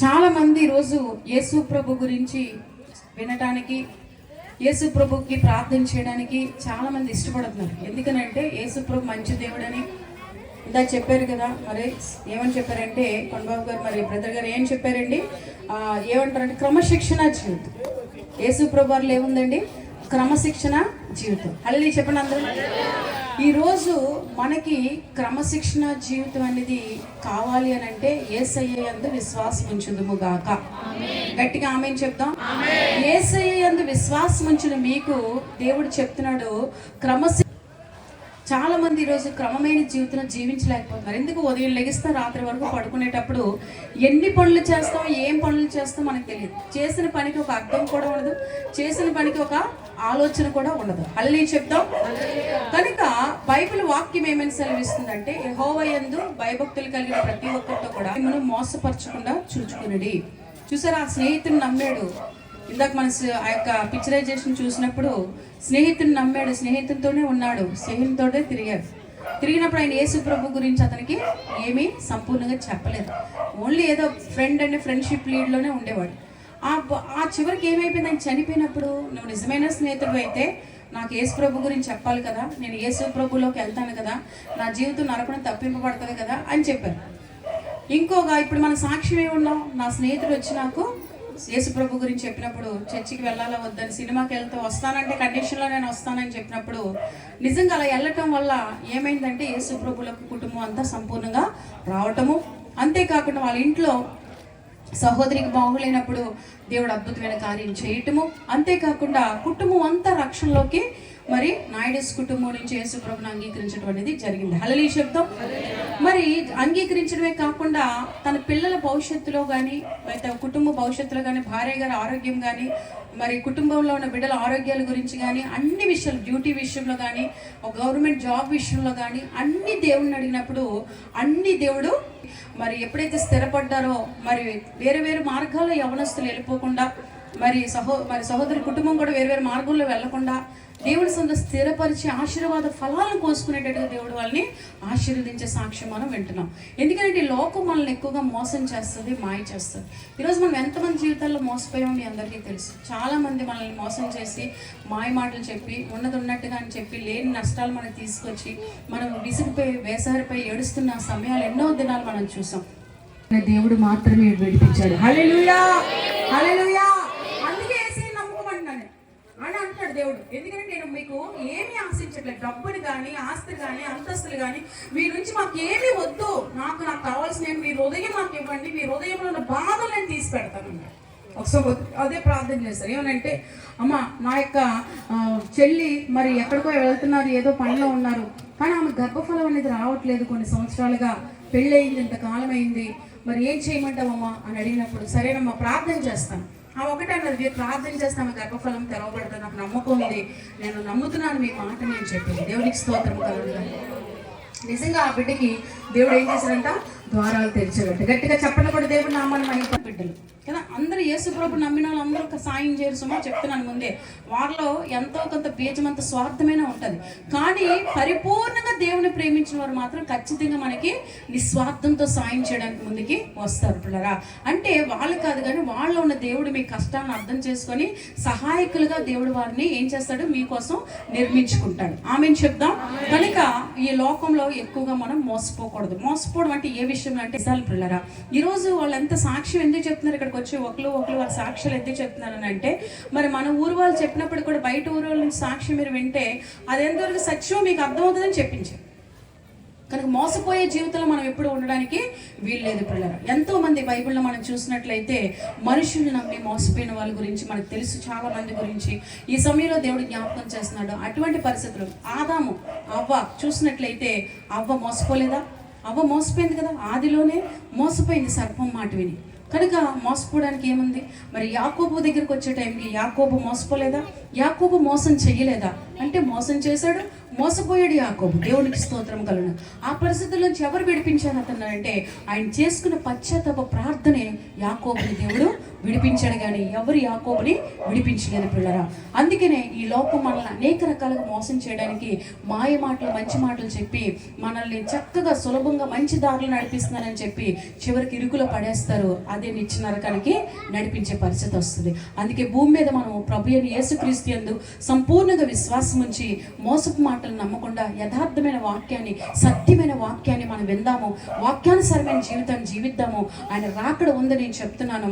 చాలామంది ఈరోజు యేసు ప్రభు గురించి వినటానికి, యేసు ప్రభుకి ప్రార్థన చేయడానికి చాలామంది ఇష్టపడుతున్నారు. ఎందుకనంటే యేసు ప్రభు మంచి దేవుడని ఇందా చెప్పారు కదా. మరి ఏమని చెప్పారంటే కొండబాబు గారు, మరి బ్రదర్ గారు ఏం చెప్పారండి, ఏమంటారంటే క్రమశిక్షణ జీవితం. యేసు ప్రభు వారిలో ఏముందండి? క్రమశిక్షణ జీవితం. అలా చెప్పండి అందరూ. ఈరోజు మనకి క్రమశిక్షణ జీవితం అనేది కావాలి అని అంటే యేసయ్య యందు విశ్వాసం ఉంచుదుము గాక. గట్టిగా ఆమేన్ చెప్తాం. యేసయ్య యందు విశ్వాసం ఉంచిన మీకు దేవుడు చెప్తున్నాడు చాలా మంది ఈరోజు క్రమమైన జీవితం జీవించలేకపోతున్నారు. ఎందుకు? ఉదయం లెగిస్తే రాత్రి వరకు పడుకునేటప్పుడు ఎన్ని పనులు చేస్తాం, ఏం పనులు చేస్తాం మనకు తెలియదు. చేసిన పనికి ఒక అర్థం కూడా ఉండదు, చేసిన పనికి ఒక ఆలోచన కూడా ఉండదు. అల్లి చెప్తాం. కనుక బైబిల్ వాక్యం ఏమని సెలవిస్తుందంటే, యెహోవా యందు భయభక్తులు కలిగిన ప్రతి ఒక్కరితో కూడా మనం మోసపరచకుండా చూచుకునడి. చూసారా, ఆ స్నేహితుని నమ్మాడు. ఇందాక మన ఆ యొక్క పిక్చరైజేషన్ చూసినప్పుడు స్నేహితుని నమ్మాడు, స్నేహితునితోనే ఉన్నాడు, స్నేహితునితోనే తిరిగినప్పుడు ఆయన యేసు ప్రభు గురించి అతనికి ఏమీ సంపూర్ణంగా చెప్పలేదు. ఓన్లీ ఏదో ఫ్రెండ్ అండ్ ఫ్రెండ్షిప్ లీడ్లోనే ఉండేవాడు. ఆ చివరికి ఏమైపోయింది, ఆయన చనిపోయినప్పుడు నువ్వు నిజమైన స్నేహితుడు అయితే నాకు యేసు ప్రభు గురించి చెప్పాలి కదా, నేను యేసు ప్రభులోకి వెళ్తాను కదా, నా జీవితం నరకడం తప్పింపబడుతుంది కదా అని చెప్పారు. ఇప్పుడు మన సాక్ష్యం ఏమున్నాం, నా స్నేహితుడు వచ్చి నాకు యేసు ప్రభు గురించి చెప్పినప్పుడు చర్చికి వెళ్ళాలా వద్దని, సినిమాకి వెళ్తే వస్తానంటే కండిషన్లో నేను వస్తానని చెప్పినప్పుడు నిజంగా అలా వెళ్ళటం వల్ల ఏమైందంటే యేసు ప్రభులకు కుటుంబం అంతా సంపూర్ణంగా రావటము, అంతేకాకుండా వాళ్ళ ఇంట్లో సహోదరికి బాగులేనప్పుడు దేవుడు అద్భుతమైన కార్యం చేయటము, అంతేకాకుండా కుటుంబం అంతా రక్షణలోకి మరి నాయుడుస్ కుటుంబం నుంచి యేసు ప్రభుని అంగీకరించడం అనేది జరిగింది. హల్లెలూయా శబ్దం. మరి అంగీకరించడమే కాకుండా తన పిల్లల భవిష్యత్తులో కానీ, అయితే కుటుంబ భవిష్యత్తులో కానీ, భార్య గారి ఆరోగ్యం కానీ, మరి కుటుంబంలో ఉన్న బిడ్డల ఆరోగ్యాల గురించి కానీ, అన్ని విషయాలు, డ్యూటీ విషయంలో కానీ, ఒక గవర్నమెంట్ జాబ్ విషయంలో కానీ అన్ని దేవుడిని అడిగినప్పుడు అన్ని దేవుడు మరి ఎప్పుడైతే స్థిరపడ్డారో, మరి వేరే వేరే మార్గాల్లో యవనస్తులు వెళ్ళిపోకుండా, మరి సహోదరి కుటుంబం కూడా వేరు వేరు మార్గంలో వెళ్లకుండా దేవుడి సొంత స్థిరపరిచి ఆశీర్వాద ఫలాలను కోసుకునేటట్టుగా దేవుడు వాళ్ళని ఆశీర్వదించే సాక్ష్యం మనం వింటున్నాం. ఎందుకంటే లోకం మనల్ని ఎక్కువగా మోసం చేస్తుంది, మాయ చేస్తుంది. ఈరోజు మనం ఎంతమంది జీవితాల్లో మోసపోయామో మీ అందరికీ తెలుసు. చాలామంది మనల్ని మోసం చేసి మాయ మాటలు చెప్పి ఉన్నది ఉన్నట్టుగా అని చెప్పి లేని నష్టాలు మనకు తీసుకొచ్చి మనం విసిగిపోయి వేసారిపై ఏడుస్తున్న సమయాలు ఎన్నో దినాలు మనం చూసాం. దేవుడు మాత్రమే విడిపించాడు. హల్లెలూయా, హల్లెలూయా. అని అంటాడు దేవుడు. ఎందుకంటే నేను మీకు ఏమీ ఆశించట్లేదు, డబ్బుని కానీ, ఆస్తులు కానీ, అంతస్తులు కానీ, మీ నుంచి మాకు ఏమీ వద్దు, నాకు కావాల్సిన మీ హృదయం నాకు ఇవ్వండి, మీ హృదయంలో ఉన్న బాధలు నేను తీసి పెడతాను. ఒకసారి అదే ప్రార్థన చేస్తారు. ఏమనంటే, అమ్మ నా యొక్క చెల్లి మరి ఎక్కడికో వెళ్తున్నారు, ఏదో పనిలో ఉన్నారు, కానీ ఆమె గర్భఫలం అనేది రావట్లేదు, కొన్ని సంవత్సరాలుగా పెళ్ళయింది, ఇంతకాలం అయింది, మరి ఏం చేయమంటావమ్మా అని అడిగినప్పుడు, సరేనమ్మా ప్రార్థన చేస్తాను. ఒకటే అన్నది, మీరు ప్రార్థన చేస్తాము గర్భఫలం తెరవబడుతుంది, నాకు నమ్మకం ఉంది, నేను నమ్ముతున్నాను మీ మాట నేను చెప్పింది. దేవునికి స్తోత్రం కలుగుతుంది. నిజంగా ఆ బిడ్డకి దేవుడు ఏం చేశాడంట, ద్వారాలు తెరిచాడంట. గట్టిగా చెప్పండి కూడా దేవుడు నామాన్ని మహిమ. బిడ్డలు కదా అందరూ యేసు ప్రభు నమ్మిన వాళ్ళు అందరూ ఒక సాయం చేయరు సుమా, చెప్తున్నాను ముందే. వారిలో ఎంతో కొంత బీజమంత స్వార్థమైన ఉంటుంది, కానీ పరిపూర్ణంగా దేవుని ప్రేమించిన వారు మాత్రం ఖచ్చితంగా మనకి నిస్వార్థంతో సాయం చేయడానికి ముందుకి వస్తారు పిల్లరా. అంటే వాళ్ళు కాదు, కానీ వాళ్ళు ఉన్న దేవుడు మీ కష్టాన్ని అర్థం చేసుకొని సహాయకులుగా దేవుడు వారిని ఏం చేస్తాడు, మీకోసం నిర్మించుకుంటాడు. ఆమెను చెప్దాం. కనుక ఈ లోకంలో ఎక్కువగా మనం మోసపోకూడదు. మోసపోవడం అంటే ఏ విషయంలో అంటే పిల్లరా, ఈరోజు వాళ్ళు ఎంత సాక్ష్యం ఎందుకు చెప్తున్నారు, ఇక్కడికి వచ్చి ఒకరు వారి సాక్ష్యాలు ఎందుకు చెప్తున్నారని అంటే, మరి మన ఊరు వాళ్ళు చెప్పినప్పుడు కూడా బయట ఊరు వాళ్ళ నుంచి సాక్ష్యం మీరు వింటే అది ఎంతవరకు సత్యం మీకు అర్థమవుతుందని చెప్పించారు. కనుక మోసపోయే జీవితంలో మనం ఎప్పుడు ఉండడానికి వీల్లేదు పిల్లలు. ఎంతో మంది బైబిల్లో మనం చూసినట్లయితే మనుషుల్ని నమ్మి మోసపోయిన వాళ్ళ గురించి మనకు తెలుసు, చాలా మంది గురించి ఈ సమయంలో దేవుడు జ్ఞాపకం చేస్తున్నాడు. అటువంటి పరిస్థితులు ఆదాము అవ్వ చూసినట్లయితే, అవ్వ మోసపోలేదా? అవ్వ మోసపోయింది కదా, ఆదిలోనే మోసపోయింది సర్పం మాట విని. కనుక మోసపోవడానికి ఏముంది? మరి యాకోబు దగ్గరికి వచ్చే టైంకి యాకోబు మోసపోలేదా? యాకోబు మోసం చెయ్యలేదా? అంటే మోసం చేశాడు, మోసపోయాడు యాకోబు. దేవునికి స్తోత్రం కలుగును. ఆ పరిస్థితుల నుంచి ఎవరు విడిపించారు అతనంటే ఆయన చేసుకున్న పశ్చాత్తాప ప్రార్థనే యాకోబుని దేవుడు విడిపించాడు, కానీ ఎవరు యాకోబుని విడిపించలేదు పిల్లరా. అందుకనే ఈ లోకం మనల్ని అనేక రకాలుగా మోసం చేయడానికి మాయ మాటలు, మంచి మాటలు చెప్పి మనల్ని చక్కగా సులభంగా మంచి దారులు నడిపిస్తున్నారని చెప్పి చివరికి ఇరుకులో పడేస్తారు. అదే నిత్య నరకానికి నడిపించే పరిస్థితి వస్తుంది. అందుకే భూమి మీద మనం ప్రభు అయిన యేసుక్రీస్తు యందు సంపూర్ణంగా విశ్వాసం ఉంచి మోసపు మాటలు నమ్మకుండా యథార్థమైన వాక్యాన్ని, సత్యమైన వాక్యాన్ని మనం విందాము, వాక్యానుసారమైన జీవితాన్ని జీవిద్దాము. ఆయన రాకడ ఉందని నేను చెప్తున్నాను.